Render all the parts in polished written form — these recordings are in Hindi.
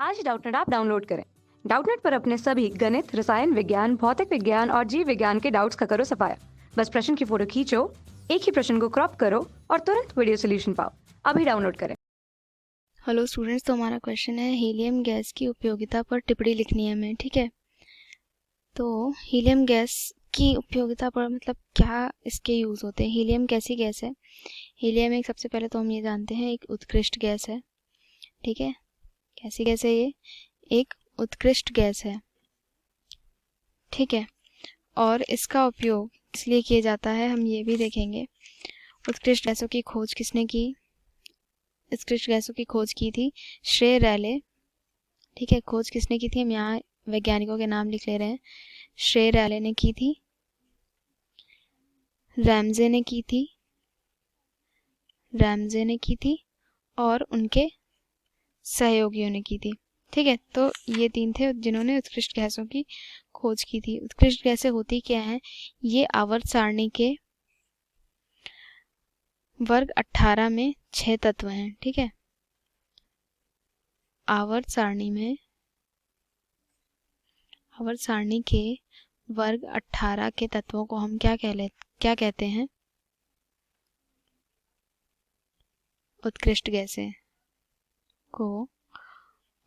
आज ही डाउटनेट ऐप डाउनलोड करें। डाउटनेट पर अपने सभी गणित, रसायन विज्ञान, भौतिक विज्ञान और जीव विज्ञान के डाउट्स का करो सफाया। बस प्रश्न की फोटो खींचो, एक ही प्रश्न को क्रॉप करो और तुरंत वीडियो सोल्यूशन पाओ। अभी डाउनलोड करें। हेलो स्टूडेंट्स, तो हमारा क्वेश्चन है हीलियम गैस की उपयोगिता पर टिप्पणी लिखनी है हमें। ठीक है, तो हीलियम गैस की उपयोगिता पर मतलब क्या इसके यूज़ होते हैं। हीलियम कैसी गैस है? हीलियम एक, सबसे पहले तो हम ये जानते हैं, एक उत्कृष्ट गैस है। ठीक है, कैसी गैस है ये? एक उत्कृष्ट गैस है। ठीक है, और इसका उपयोग इसलिए किया जाता है, हम ये भी देखेंगे। उत्कृष्ट गैसों की खोज किसने की? उत्कृष्ट गैसों की खोज की थी श्रे रैले। ठीक है, खोज किसने की थी? हम यहाँ वैज्ञानिकों के नाम लिख ले रहे हैं। श्रे रैले ने की थी, रैमजे ने की थी, रैमजे ने की थी और उनके सहयोगियों ने की थी। ठीक है, तो ये तीन थे जिन्होंने उत्कृष्ट गैसों की खोज की थी। उत्कृष्ट गैसें होती क्या हैं? ये आवर्त सारणी के वर्ग 18 में 6 तत्व हैं। ठीक है, आवर्त सारणी के वर्ग 18 के तत्वों को हम क्या कहते हैं? उत्कृष्ट गैसें को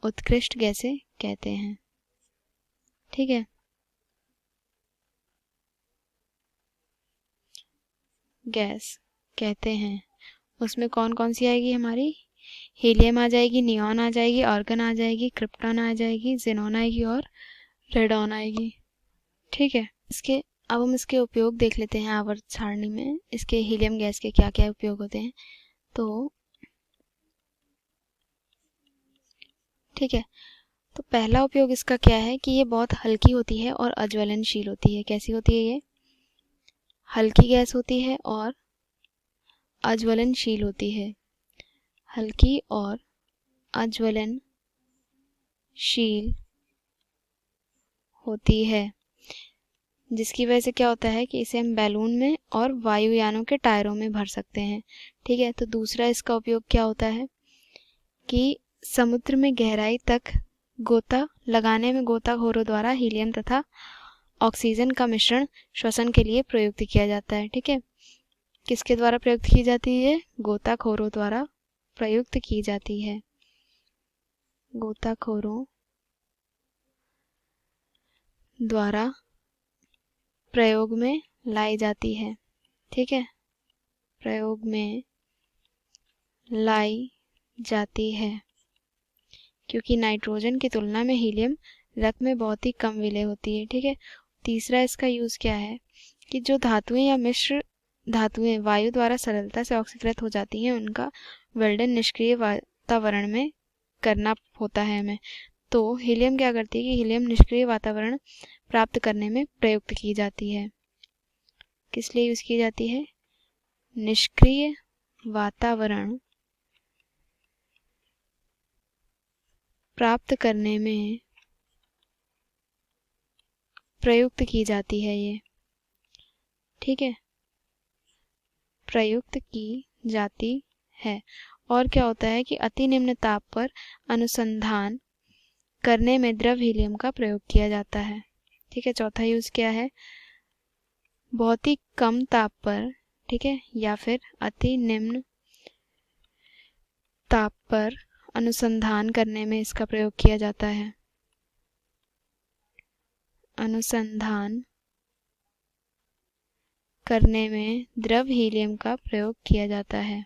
उत्कृष्ट गैसें कहते हैं। ठीक है, गैस कहते हैं। उसमें कौन कौन सी आएगी हमारी? हीलियम आ जाएगी, नियॉन आ जाएगी, आर्गन आ जाएगी, क्रिप्टॉन आ जाएगी, ज़ेनॉन आएगी और रेडॉन आएगी। ठीक है, अब हम इसके उपयोग देख लेते हैं आवर्त सारणी में। इसके हीलियम गैस के क्या क्या उपयोग होते हैं। तो ठीक है, तो पहला उपयोग इसका क्या है कि ये बहुत हल्की होती है और अज्वलनशील होती है। कैसी होती है ये? हल्की गैस होती है और अज्वलनशील होती है। हल्की और अज्वलनशील होती है, जिसकी वजह से क्या होता है कि इसे हम बैलून में और वायुयानों के टायरों में भर सकते हैं। ठीक है, तो दूसरा इसका उपयोग क्या होता है कि समुद्र में गहराई तक गोता लगाने में गोताखोरों द्वारा हीलियम तथा ऑक्सीजन का मिश्रण श्वसन के लिए प्रयुक्त किया जाता है। ठीक है, किसके द्वारा प्रयुक्त की जाती है? गोताखोरों द्वारा प्रयुक्त की जाती है। गोताखोरों द्वारा प्रयोग में लाई जाती है। ठीक है, प्रयोग में लाई जाती है क्योंकि नाइट्रोजन की तुलना में हीलियम रक्त में बहुत ही कम विलेय होती है। ठीक है, तीसरा इसका यूज़ क्या है कि जो धातुएं या मिश्र धातुएं वायु द्वारा सरलता से ऑक्सीकृत हो जाती हैं, उनका वेल्डन निष्क्रिय वातावरण में करना होता है हमें। तो हीलियम क्या करती है कि हीलियम निष्क्रिय वातावरण प्राप्त करने में प्रयुक्त की जाती है। किस लिए यूज़ की जाती है? निष्क्रिय वातावरण प्राप्त करने में प्रयुक्त की जाती है ये। ठीक है, प्रयुक्त की जाती है। और क्या होता है कि अति निम्न ताप पर अनुसंधान करने में द्रव हीलियम का प्रयोग किया जाता है। ठीक है, चौथा यूज़ क्या है? बहुत ही कम ताप पर, ठीक है, या फिर अति निम्न ताप पर अनुसंधान करने में इसका प्रयोग किया जाता है। अनुसंधान करने में द्रव हीलियम का प्रयोग किया जाता है।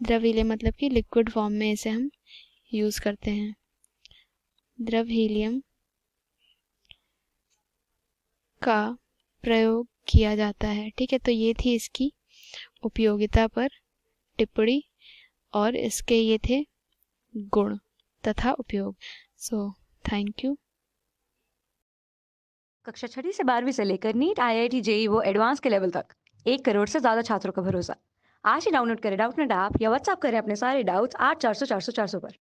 द्रव हीलियम मतलब कि लिक्विड फॉर्म में इसे हम यूज़ करते हैं। द्रव हीलियम का प्रयोग किया जाता है। ठीक है, तो ये थी इसकी उपयोगिता पर टिप्पणी और इसके ये थे गुण तथा उपयोग। So thank you. कक्षा 6ठी से 12वीं से लेकर नीट, IIT, JEE वो एडवांस के लेवल तक 1 करोड़ से ज्यादा छात्रों का भरोसा। आज ही डाउनलोड करें डाउटनेट ऐप या व्हाट्सएप करें अपने सारे डाउट्स 8400 400 400 पर।